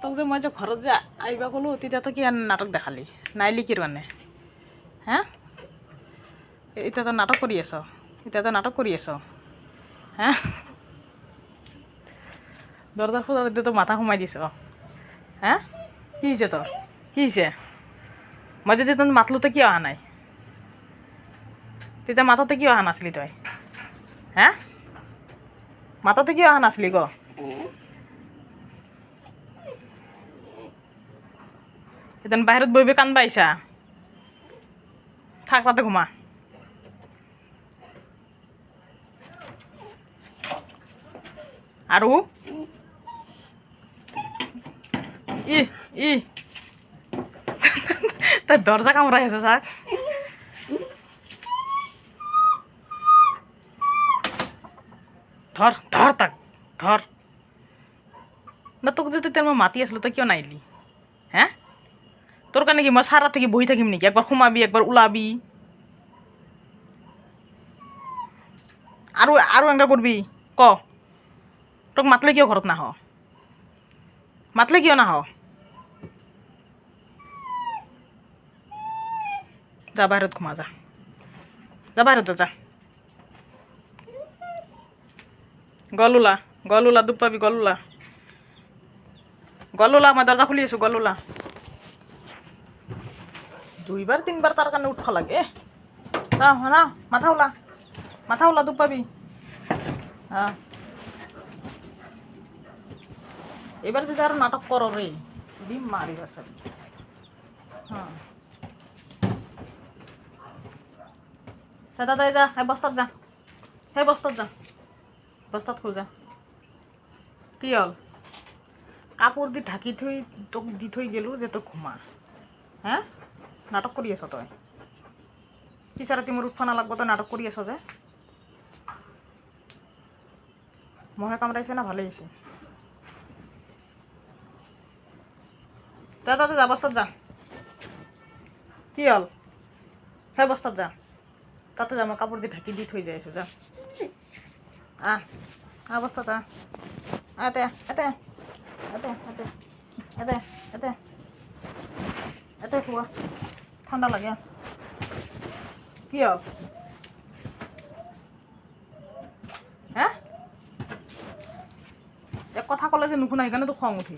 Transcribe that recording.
তোক যে মই যে ঘৰত যে আহিবা ক'লো তেতিয়া তই কি নাটক দেখালি নাইলি কি মানে হা এতিয়া তই নাটক কৰি আছ হা দরজা খোলা দিতে তো মাথা সোমাই দিছ হ্যাঁ কি হৈছে তোর কি হৈছে মই যদি তোর মাতলোতে কিয় অহা নাই তেতিয়া মাততে কিয় অহা নাছিলি তই হ্যাঁ মাততে কিয় অহা নাছিলি ক এতিয়া বাহিৰত বহিবি কান্দবা আহিছা থাক তাতে ঘুমা আৰু ই তই দরজা কামড়াই আছে চাক ধর ধর তাক ধর না তোক যদি তেল মই মাতি আছিলো তই কিয় নাইলি হ্যাঁ তোর কাৰণে কি মই সাৰা থেকে বহি থাকিম নেকি একবাৰ সোমাবি একবাৰ ওলাবি আৰু এনেকা কৰবি ক তোক মাতলে কিয় ঘৰত নাহ মাতলে কিয় নাহ যা বাহিৰত ঘুমা যা বাহিৰত যা গলুলা দুখ পাবি গলুলা মই দরজা খুলি আছো গলুলা 2বার 3বার তার কারণে উঠা লাগে না মাথা ওলা দুখ পাবি হ্যাঁ এবার যদি আর নাটক করো রে দিম মারি আছে হ্যাঁ দাদা যা বস্তাত যা বস্তাত খোঁজা কি হল কাপড় দি ঢাকি থই তোক দি থই গেলু যে তো ঘুমা হ্যাঁ নাটক কৰি আছ তই পিছা ৰাতি মোৰ উঠবা নালাগব তই নাটক কৰি আছ যে মহে কামড়াইছে না ভালেই হৈছে তাতে যা বস্তাত যা কি হল সেই বস্তাত যা তাতে যা মই কাপড় দি ঢাকি দি থৈ যাই আছো যা বস্তাত এতে খোৱা ঠাণ্ডা লাগে কি হল হ্যাঁ এক কথা ক'লে যে নুশুনা সেইকাৰণে তো খং উঠি